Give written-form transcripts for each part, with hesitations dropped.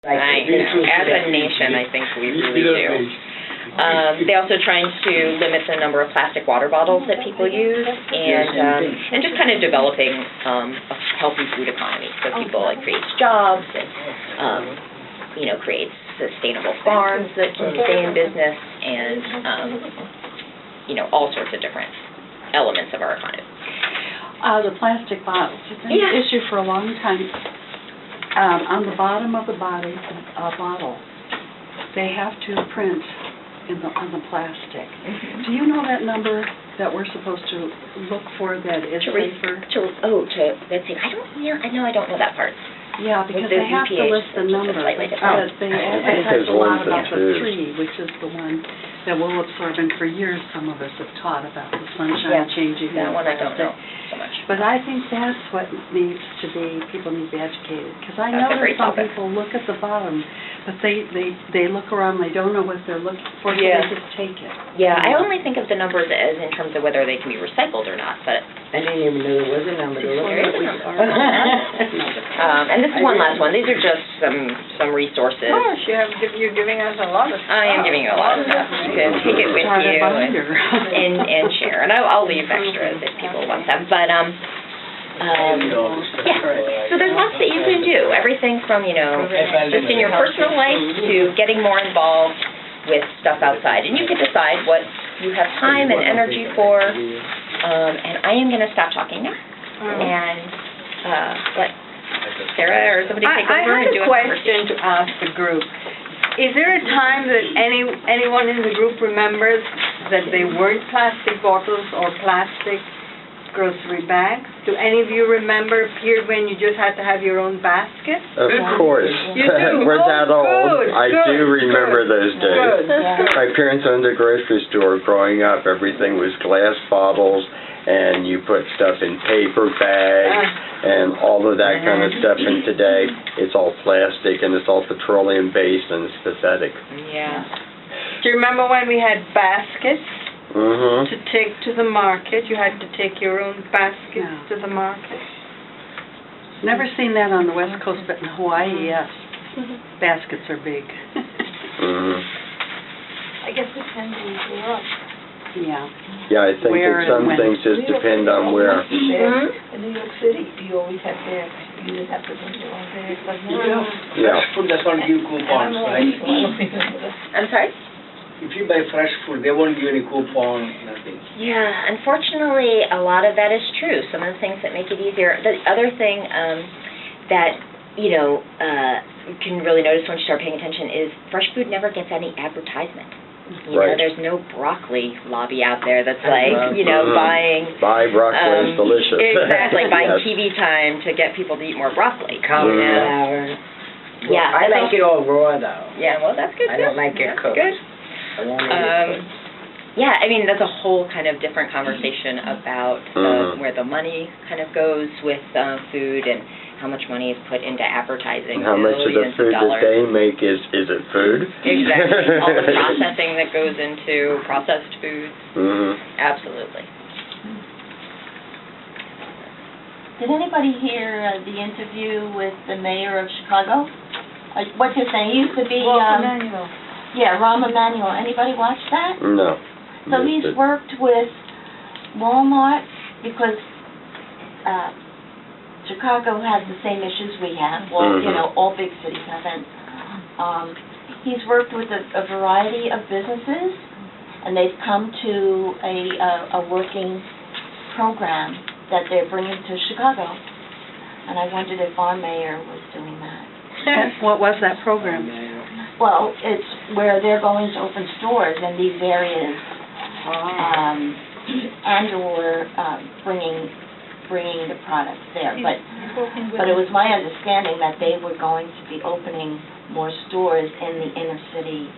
Right. As a nation, I think we really do. They also trying to limit the number of plastic water bottles that people use, and just kind of developing a healthy food economy, so people creates jobs and creates sustainable farms that can stay in business, and all sorts of different elements of our economy. The plastic bottles. It's been an issue for a long time. On the bottom of the bottle, they have to print on the plastic. Do you know that number that we're supposed to look for that is safer? I don't know that part. Yeah, because they have to list the number. Because they advertise a lot about the 3, which is the one that will absorb. And for years, some of us have taught about the sunshine changing. That one I don't know so much. But I think that's what needs to be, people need to be educated. Because I know that some people look at the bottom, but they look around, they don't know what they're looking for, so they just take it. Yeah, I only think of the numbers as in terms of whether they can be recycled or not, but I didn't even know there was a number. There is a number. And this is one last one. These are just some resources. Oh, you're giving us a lot of stuff. I am giving you a lot of stuff. You can take it with you and share. And I'll leave extras if people want them. But so there's lots that you can do. Everything from just in your personal life to getting more involved with stuff outside. And you can decide what you have time and energy for. And I am going to stop talking now and let Sarah or somebody take over and do a question to ask the group. Is there a time that anyone in the group remembers that they weren't plastic bottles or plastic grocery bags? Do any of you remember a period when you just had to have your own basket? Of course. You do? We're that old. I do remember those days. Good. My parents owned a grocery store. Growing up, everything was glass bottles, and you put stuff in paper bags and all of that kind of stuff. And today, it's all plastic, and it's all petroleum-based, and it's pathetic. Yeah. Do you remember when we had baskets? Mm-hmm. To take to the market, you had to take your own basket to the market. Never seen that on the West Coast, but in Hawaii, yes. Baskets are big. I guess it depends where you grew up. Yeah. Yeah, I think that some things just depend on where. In New York City, you always have bags. You just have to bring your own bags. But Yeah. Food does not give coupons, right? I'm sorry? If you buy fresh food, they won't give any coupon, nothing. Yeah, unfortunately, a lot of that is true. Some of the things that make it easier. The other thing that, you can really notice once you start paying attention is fresh food never gets any advertisement. You know, there's no broccoli lobby out there that's like, buying... Buy broccoli, it's delicious. Exactly, buying TV time to get people to eat more broccoli. Cauliflower. Yeah. I like it all raw, though. Yeah, well, that's good, I don't like it cooked. Good. Yeah, I mean, that's a whole kind of different conversation about where the money kind of goes with food and how much money is put into advertising. And how much of the food that they make is it food? Exactly. All the processing that goes into processed foods. Absolutely. Did anybody hear the interview with the mayor of Chicago? What's his name? He used to be... Rahm Emanuel. Anybody watch that? No. So he's worked with Walmart because Chicago has the same issues we have. Well, all big cities haven't. He's worked with a variety of businesses, and they've come to a working program that they're bringing to Chicago. And I wondered if our mayor was doing that. What was that program? Well, it's where they're going to open stores in these areas, and/or bringing the products there. But it was my understanding that they were going to be opening more stores in the inner city,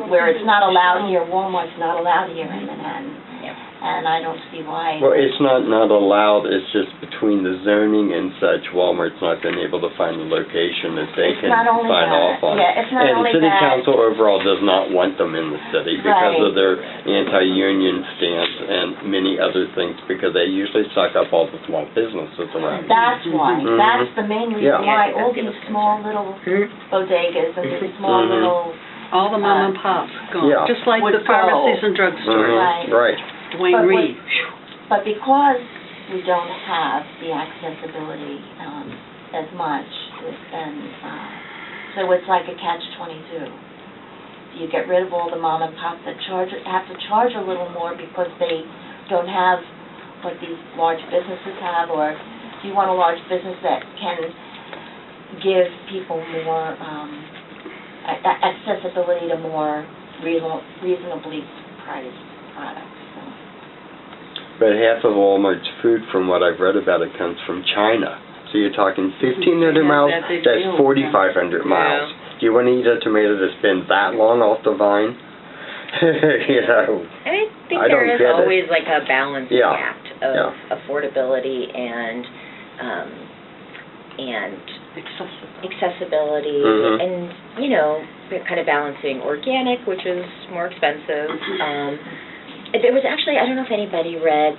where it's not allowed here. Walmart's not allowed here in Manhattan. and I don't see why. Well, it's not allowed, it's just between the zoning and such, Walmart's not been able to find the location that they It's can not only sign that. off on. Yeah, it's not only And City that. Council overall does not want them in the city because Right. of their anti-union stance and many other things, because they usually suck up all the small businesses around. That's why. Mhm. That's the main reason Yeah. why all these small little bodegas and these small Mhm. little, All the mom and pops gone, Yeah. just like Would the pharmacies go. and drugstores. Mhm. Right. Dwayne But Reed. but because we don't have the accessibility as much, and so it's like a catch-22. You get rid of all the mom and pops that have to charge a little more because they don't have what these large businesses have, or do you want a large business that can give people more accessibility to more reasonably priced products? So. But half of Walmart's food, from what I've read about it, comes from China. So you're talking 1,500 miles, that big that's deal. 4,500 miles. Do you want to eat a tomato that's been that long off the vine? You know, And I think I there don't is get it. always like a balancing Yeah. act of affordability and accessibility, Mhm. and we're kind of balancing organic, which is more expensive. There was actually, I don't know if anybody read,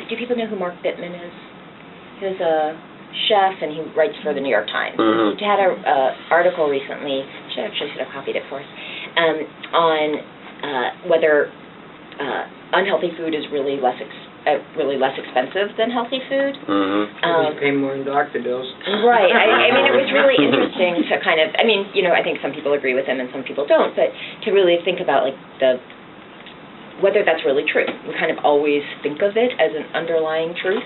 do people know who Mark Bittman is? He was a chef and he writes for the New York Times. Mhm. He had a article recently, should have copied it for us, on whether unhealthy food is really less expensive than healthy food. Mhm. We pay more in doctor bills. Right. I mean, it was really interesting to kind of, I think some people agree with him and some people don't, but to really think about like whether that's really true. We kind of always think of it as an underlying truth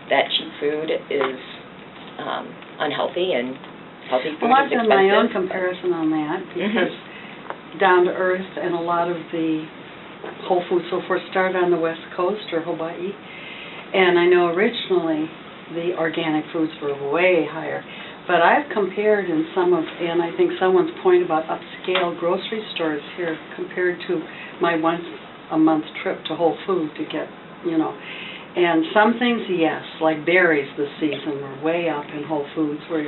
that cheap food is unhealthy and healthy food Well, I've is done expensive. my own comparison on that, because Down to Earth and a lot of the Whole Foods, so forth, started on the West Coast or Hawaii, and I know originally the organic foods were way higher, but I've compared and I think someone's point about upscale grocery stores here compared to my once-a-month trip to Whole Foods to get, and some things, yes, like berries this season were way up in Whole Foods, where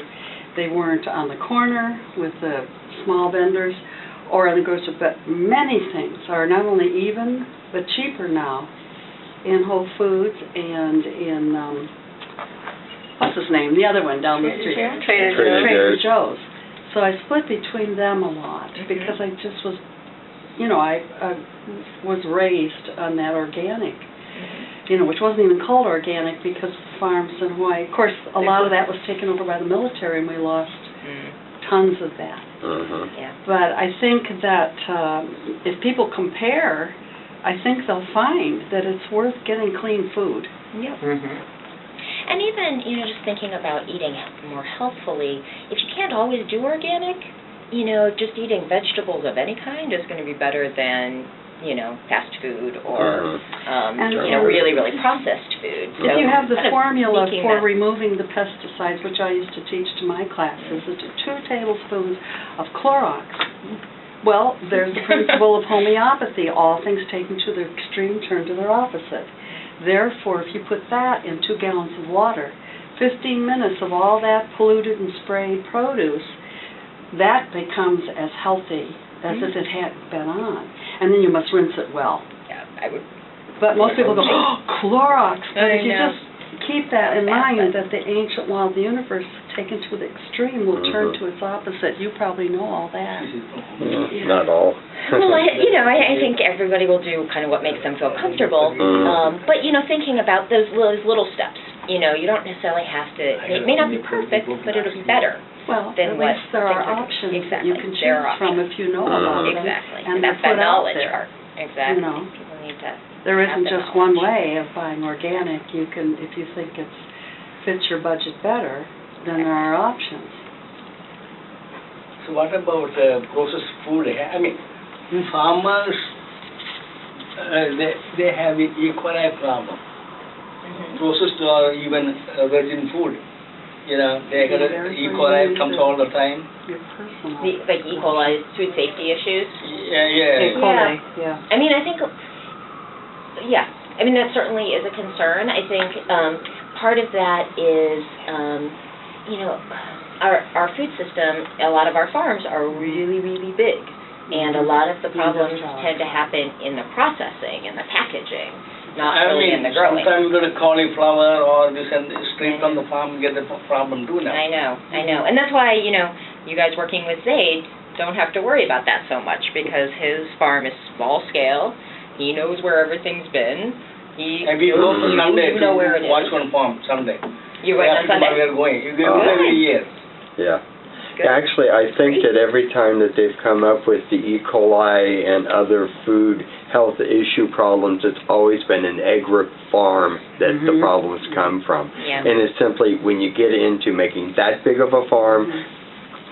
they weren't on the corner with the small vendors or in the grocery, but many things are not only even, but cheaper now in Whole Foods and in, what's his name, the other one down the street? Trader Joe's. So I split between them a lot, because I just was, I was raised on that organic, which wasn't even called organic because of the farms in Hawaii. Of course, a lot of that was taken over by the military, and we lost tons of that. Yeah. But I think that if people compare, I think they'll find that it's worth getting clean food. Yep. And even, just thinking about eating more healthfully, if you can't always do organic, just eating vegetables of any kind is going to be better than, fast food or, really, really processed food. So if you have the kind of formula speaking for that- removing the pesticides, which I used to teach to my classes, it's 2 tablespoons of Clorox. Well, there's the principle of homeopathy. All things taken to their extreme turn to their opposite. Therefore, if you put that in 2 gallons of water, 15 minutes of all that polluted and sprayed produce, that becomes as healthy as if it hadn't been on. And then you must rinse it well. Yeah, I would. But most people go, oh, Clorox. But I if you know. just keep that in mind, that the ancient law of the universe taken to the extreme will turn to its opposite. You probably know all that. Not all. Well, I think everybody will do kind of what makes them feel comfortable. But, thinking about those little steps, you don't necessarily have to, it may not be perfect, but it'll be better. Well, Then at what least there are things are- options that exactly. you can There are choose from if you know about them. Exactly. And that's they're that put out knowledge there. part. Exactly. You know. People need to There have isn't the just one knowledge. way of buying organic. You can, if you think it fits your budget better, then there are options. So what about processed food? I mean, farmers, they have an E. coli problem. Processed or even virgin food. They got E. coli comes all the time. Your personal. Like E. coli, food safety issues. Yeah. E. coli, yeah. I mean, I think Yeah, I mean, that certainly is a concern. I think part of that is, you know, our food system, a lot of our farms are really, really big. And a lot of the problems tend to happen in the processing and the packaging, not really in the growing. Sometimes you get a cauliflower or this and straight from the farm, get the problem too now. I know. And that's why, you know, you guys working with Zaid don't have to worry about that so much because his farm is small scale. He knows where everything's been. And we go for Sunday to watch one farm someday. You're right on Sunday? We are going. You go every year. Yeah. Good. Actually, I think that every time that they've come up with the E. coli and other food health issue problems, it's always been an egg farm that the problems come from. Yeah. And it's simply when you get into making that big of a farm,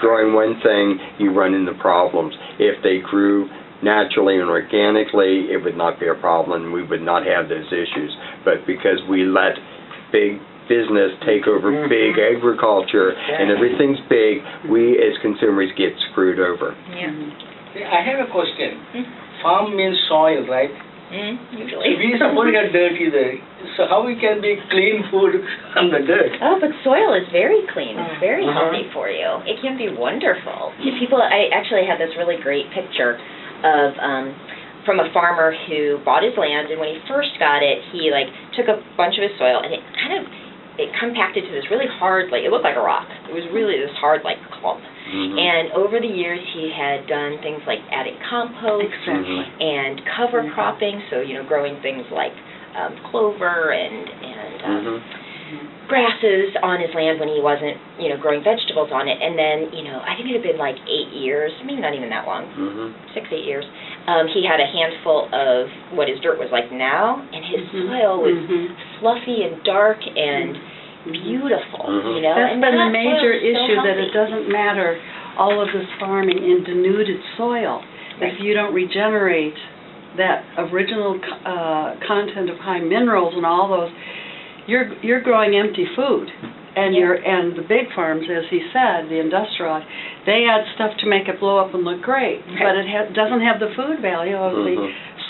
growing one thing, you run into problems. If they grew naturally and organically, it would not be a problem. We would not have those issues. But because we let big business take over big agriculture and everything's big, we as consumers get screwed over. Yeah. I have a question. Farm means soil, right? Usually. We suppose get dirty there. So how we can be clean food from the dirt? Oh, but soil is very clean. It's very healthy for you. It can be wonderful. I actually had this really great picture of from a farmer who bought his land, and when he first got it, he like took a bunch of his soil and it compacted to this really hard, like it looked like a rock. It was really this hard like clump. And over the years, he had done things like adding compost and cover cropping, so you know, growing things like clover and grasses on his land when he wasn't, you know, growing vegetables on it. And then, you know, I think it had been like 8 years, maybe not even that long, 6, 8 years. He had a handful of what his dirt was like now, and his soil was fluffy and dark and beautiful, you know. That's and been the that major soil is so issue, that it healthy. doesn't matter all of this farming in denuded soil. If you don't regenerate that original content of high minerals and all those, you're growing empty food. And and the big farms, as he said, the industrial, they add stuff to make it blow up and look great, but it doesn't have the food value of the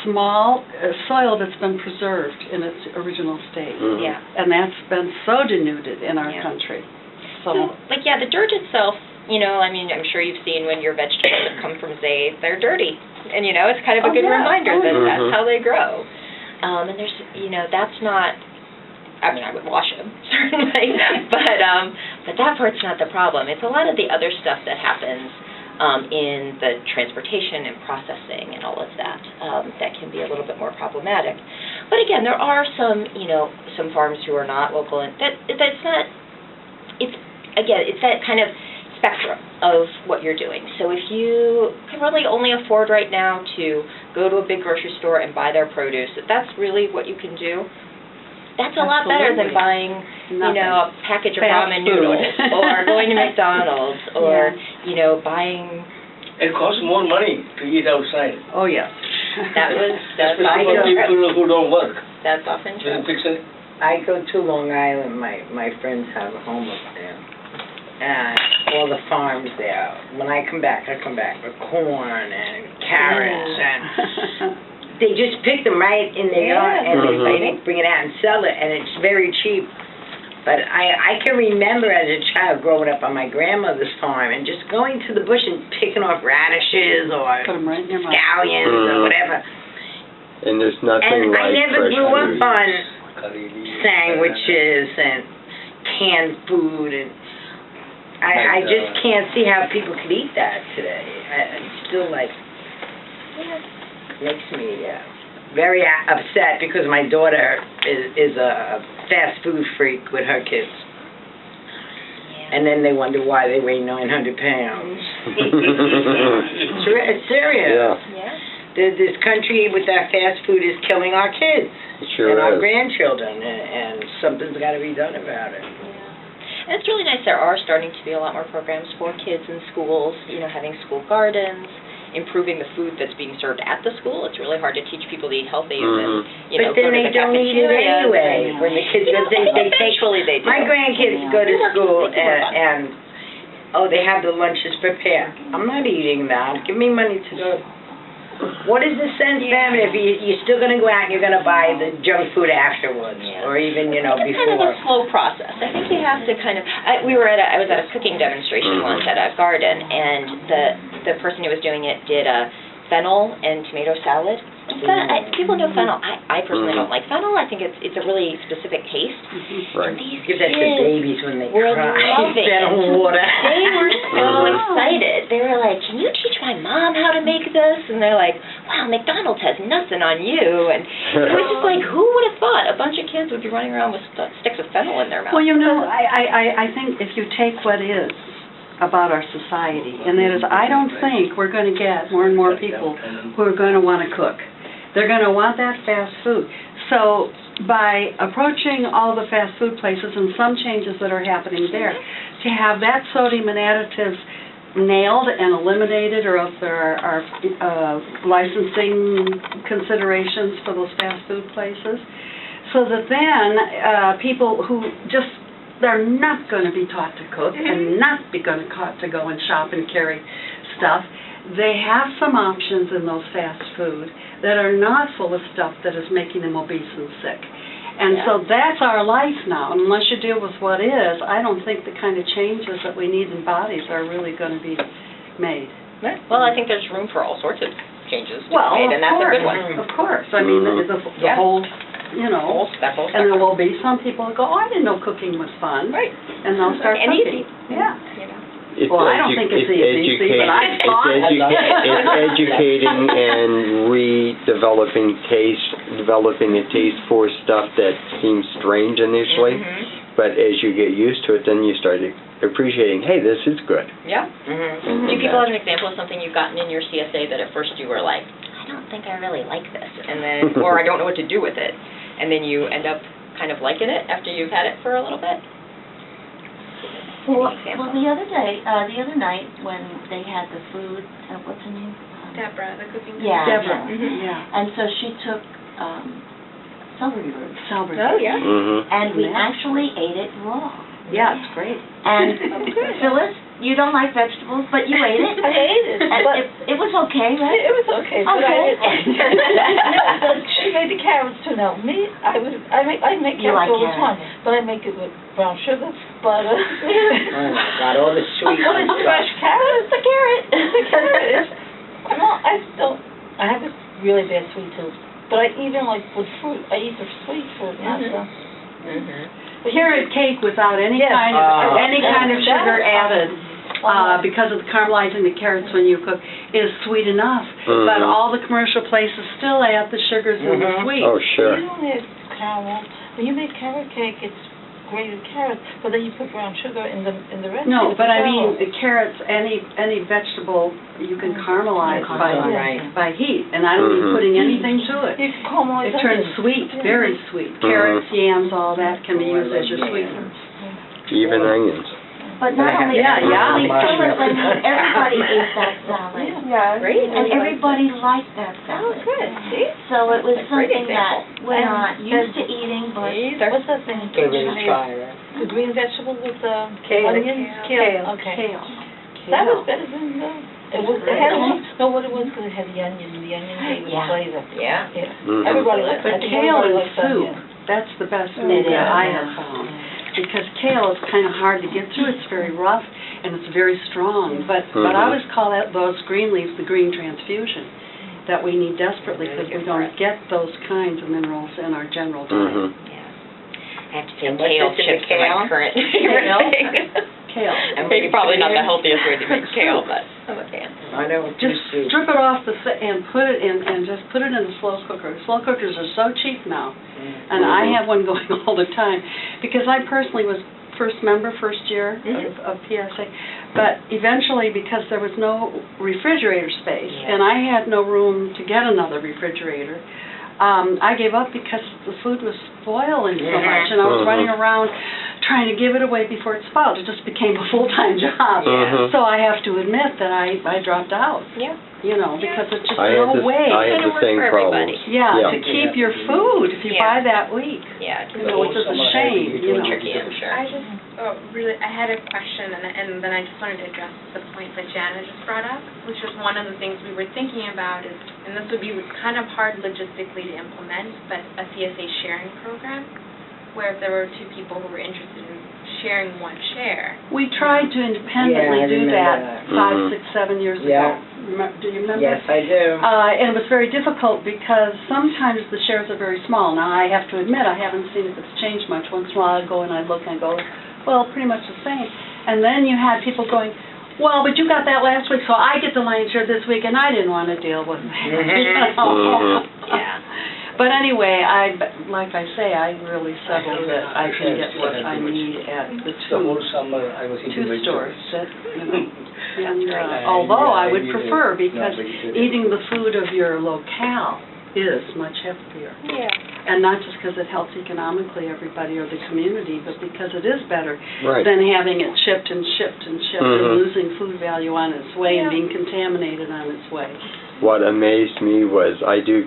small soil that's been preserved in its original state. Yeah. And that's been so denuded in our country. So, like, the dirt itself, you know, I mean, I'm sure you've seen when your vegetables have come from Zaid, they're dirty. And, you know, it's kind of a good reminder that that's how they grow. And there's, you know, that's not, I mean, I would wash them, certainly, but that part's not the problem. It's a lot of the other stuff that happens in the transportation and processing and all of that that can be a little bit more problematic. But again, there are some, you know, some farms who are not local, and that's not, it's that kind of spectrum of what you're doing. So if you can really only afford right now to go to a big grocery store and buy their produce, if that's really what you can do, that's a lot better than buying, you know, a package of ramen noodles or going to McDonald's or, you know, buying... It costs more money to eat outside. Oh, yes. That's for people who don't work. That's often true. I go to Long Island. My friends have a home up there. And all the farms there. When I come back with corn and carrots and... They just pick them right in their yard, and they bring it out and sell it, and it's very cheap. But I can remember as a child growing up on my grandmother's farm and just going to the bush and picking off radishes or scallions or whatever. And there's nothing like I never fresh grew up food. on sandwiches and canned food, and I just can't see how people could eat that today. It's still like... makes me very upset because my daughter is a fast food freak with her kids. And then they wonder why they weigh 900 pounds. It's serious. This country with our fast food is killing our kids and our grandchildren, and something's got to be done about it. And it's really nice. There are starting to be a lot more programs for kids in schools, you know, having school gardens, improving the food that's being served at the school. It's really hard to teach people to eat healthy and then, you know, but then go to they the don't eat it anyway. When the kids, eventually they do. My grandkids go to school and they have the lunches prepared. I'm not eating that. Give me money to go. What is the sense then if you're still gonna go out and you're gonna buy the junk food afterwards, Yeah. or even, you know, It's kind of before? a slow process. I think you have to kind of, I was at a cooking demonstration once at a garden, and the person who was doing it did a fennel and tomato salad. People know fennel. I personally don't like fennel. I think it's a really specific taste. Right. These Give that to kids babies when they were cry. loving it. Fennel water. They were so excited. They were like, "Can you teach my mom how to make this?" And they're like, "Wow, McDonald's has nothing on you." And it was just like, who would have thought a bunch of kids would be running around with sticks of fennel in their mouth? Well, you know, I think if you take what is about our society, and that is, I don't think we're going to get more and more people who are going to want to cook. They're going to want that fast food. So by approaching all the fast food places and some changes that are happening there, to have that sodium and additives nailed and eliminated, or else there are licensing considerations for those fast food places, so that then people who just, they're not going to be taught to cook and not be going to go and shop and carry stuff. They have some options in those fast food that are not full of stuff that is making them obese and sick. And so that's our life now. And unless you deal with what is, I don't think the kind of changes that we need in bodies are really going to be made. Well, I think there's room for all sorts of changes to be Well, made, and that's a good one. Of course. I mean, the whole, you know, Whole spectrum. and there will be some people who go, oh, I didn't know cooking was fun. Right. And they'll start And cooking. easy. Yeah. You know. Well, I don't think it's easy, but I thought. It's educating and redeveloping developing a taste for stuff that seems strange initially, but as you get used to it, then you start appreciating, hey, this is good. Yeah. Mm-hmm. Do people have an example of something you've gotten in your CSA that at first you were like, I don't think I really like this, and then, or I don't know what to do with it, and then you end up kind of liking it after you've had it for a little bit? Well, the other night when they had the food, what's her name? Deborah, the cooking. Yeah, Deborah. yeah. Yeah. And so she took celery root, Celebrate. Oh, yeah. and we Yeah. actually ate it raw. Yeah, it's great. And Phyllis, you don't like vegetables, but you ate it. I ate it, And but it was okay, right? it was okay. But Okay. She made the carrots too. Now me, I make You like carrots all the carrots. time, but I make it with brown sugar, butter. Oh my God, all the sweet But it's fresh carrots. It's a carrot. The carrot is. No, I don't. I have a really bad sweet tooth, but I even like with fruit. I eat the sweet fruit, not the. But Carrot cake without any Yes. kind of sugar That added, is because of caramelizing the carrots when you cook, is sweet enough. But all the commercial places still add the sugars and the sweet. Oh, sure. You don't add caramel. When you make carrot cake, it's grated carrots, but then you put brown sugar in the recipe. No, with but the I mean, caramel. the carrots, any vegetable, you can caramelize Right. by heat, and I don't mean putting anything to it. You can caramelize It turns onions. sweet, very sweet. Carrots, yams, all that can be used as your sweeteners. Even onions. But not only Yeah, yeah. Phyllis, I mean, everybody ate that salad. Yeah, Great. And everybody liked that salad. Oh, good. See? So it was That's a great something that example. we're not used to eating, but Either. What's that thing? Give it a She try, made? right? The green vegetable with Kale. onions? Kale. Okay. Kale. That was Kale. better than it had what it was, because it had the onion gave it Yeah. flavor. Yeah. Mhm. Everybody likes But I think kale everybody in likes soup, onion. that's the best It food is. that I have found. Because kale is kind of hard to get through, it's very rough, and it's very strong. But I always call those green leaves the green transfusion that we need desperately, because we don't get those kinds of minerals in our general diet. I have to say And what's kale this in the chips are my kale? current favorite thing. Kale. I mean, probably not the healthiest way to make kale, but I'm a fan. I know, Just strip it off and put it in, and just put it in the slow cooker. Slow cookers are so cheap now, and I have one going all the time, because I personally was first year of PSA, but eventually, because there was no refrigerator space, and I had no room to get another refrigerator, I gave up because the food was spoiling so much, and I was running around trying to give it away before it spoiled. It just became a full-time job. Mhm. So I have to admit that I dropped out, Yeah. you know, because it's just I no had way. the same for problems. everybody. Yeah, Yeah. to keep your food if you Yeah. buy that week. Yeah. You know, which is a shame, you know. Tricky, I'm sure. I just, I had a question, and then I just wanted to address the point that Jana just brought up, which was one of the things we were thinking about is, and this would be kind of hard logistically to implement, but a CSA sharing program, where if there were two people who were interested in sharing one share. We tried to independently Yeah, I do remember that that. 5, Mhm. 6, 7 years Yeah. ago. Do you remember? Yes, I do. And it was very difficult because sometimes the shares are very small. Now, I have to admit, I haven't seen if it's changed much. Once in a while, I go and I look and I go, well, pretty much the same. And then you had people going, well, but you got that last week, so I get the lion's share this week, and I didn't want to deal with that. You know? Mhm. Yeah. But anyway, like I say, I really settled that I can get what I need at the The whole two summer I was eating stores. vegetables. That, you know. And although I would prefer, because eating the food of your locale is much healthier. Yeah. And not just because it helps economically everybody or the community, but because it is better Right. than having it shipped and shipped and shipped Mhm. and losing food value on its way and being contaminated on its way. What amazed me was I do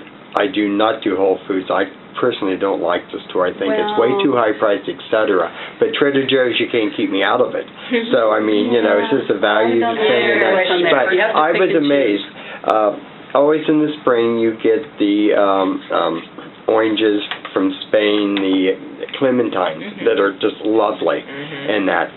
not do Whole Foods. I personally don't like the store. I think it's way Well- too high priced, etc. But Trader Joe's, you can't keep me out of it. So I mean, you know, it's just a value I don't thing. And know. that, You but have to I pick was and choose. amazed. Always in the spring, you get the oranges from Spain, the clementines that are just lovely, and that.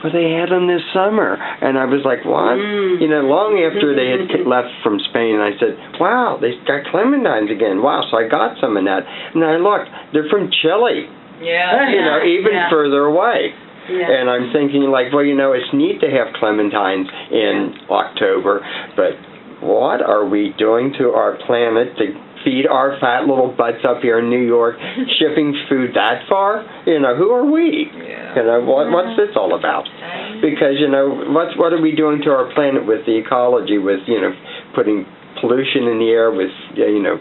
But they had them this summer, and I was like, what? Mm. You know, long after they had left from Spain, and I said, wow, they got clementines again. Wow, so I got some of that. And I looked, they're from Chile, Yeah. you know, even Yeah. further away. Yeah. And I'm thinking, like, well, you know, it's neat to have clementines in October, but what are we doing to our planet to feed our fat little butts up here in New York, shipping food that far? You know, who are we? Yeah. You know, what's this all about? Because, you know, what are we doing to our planet with the ecology, with, you know, putting pollution in the air, with, you know,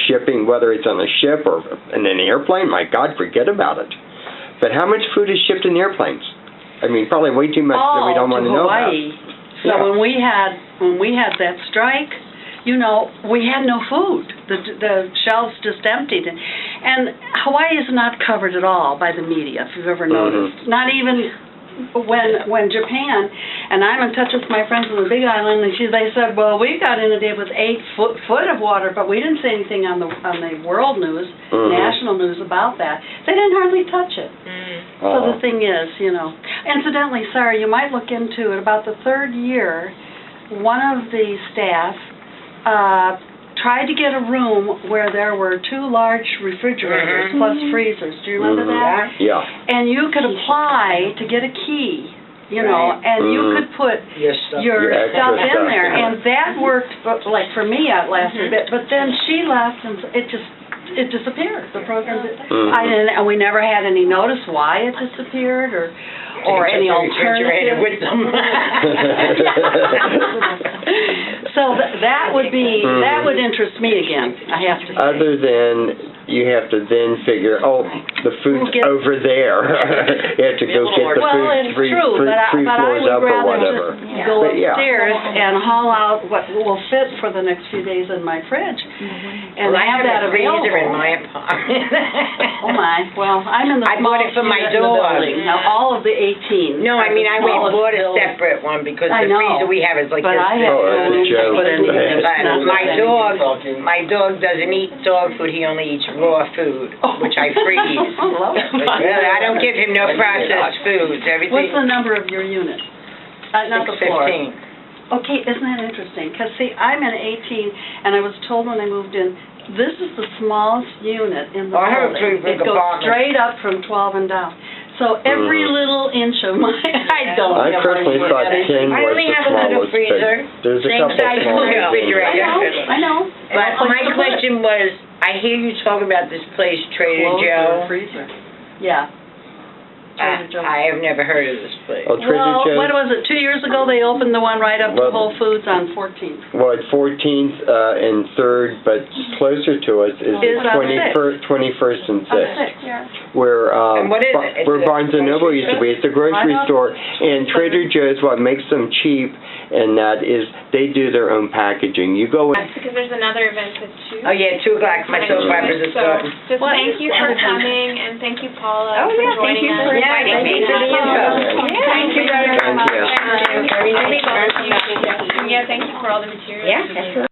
shipping, whether it's on a ship or in an airplane? My God, forget about it. But how much food is shipped in airplanes? I mean, probably way too much that we don't want to know about. Hawaii. So Yeah. when we had that strike, you know, we had no food. The shelves just emptied, and Hawaii is not covered at all by the media. If you've ever noticed, not even when Japan. And I'm in touch with my friends on the Big Island, and they said, well, we got inundated with 8 foot of water, but we didn't say anything on the world news, national news about that. They didn't hardly touch it. So the thing is, you know, incidentally, Sarah, you might look into it. About the 3rd year, one of the staff tried to get a room where there were 2 large refrigerators plus freezers. Do you remember that? Yeah. And you could apply to get a key, you know, and you could put Yes, your Your extra stuff in stuff, there, yeah. and that worked. Like for me, it lasted a bit, but then she left, and it disappeared. The program, and we never had any notice why it disappeared or any alternative. With them. So that would interest me again. I have to say. Other than you have to then figure, oh, the food's over there. You have to go get the Well, food it's three true, but I floors would up or rather whatever. just go But, yeah. upstairs and haul out what will fit for the next few days in my fridge, and Well, I have that a freezer in available. my apartment. Oh my! Well, I'm in the I bought it smallest for my unit in the dog. building. Now all of the 18. No, I mean, I went and Smallest bought a building. separate one because I the know. freezer we have is like But this. I have Oh, no that's a room to joke. put anything. It's But not my dog doesn't eat dog food. He only eats raw food, which I freeze. Really, I don't give him no processed foods. Everything. What's the number of your unit? Not the floor. 15. Okay, isn't that interesting? Because, see, I'm in 18, and I was told when I moved in, this is the smallest unit in the I have a building. pretty big It goes apartment. straight up from 12 and down. So every little inch of my, I don't I have personally room for thought anything. 10 I was only the have a little smallest, but freezer, there's a same couple size as small my refrigerator. I know. But And a place my to put it. question was, I hear you talk about this place, Trader Closed or Joe. freezer. Yeah. Trader Joe's. I have never heard of this place. Oh, Trader Well, Joe's. what was it, 2 years ago, they opened the one right up to Well- Whole Foods on 14th. Well, at 14th and 3rd, but closer to us is Is on 21st and 6th. Yeah. Where And what is it? Is where it a Barnes and Noble used to be. It's a grocery Right. store, and Trader Joe's, what makes them cheap, and that is they do their own packaging. You go in. Yes, because there's another event at 2. Oh, yeah, 2 o'clock, my soap operas is So, starting. just What? thank you for coming, and thank you, Paula, Oh, for yeah, joining thank you us. for Yeah, inviting thank me. you for the info. Thank you very Thank much. you. And, Very nice. really, yeah, thank you for all the materials. Yeah, absolutely.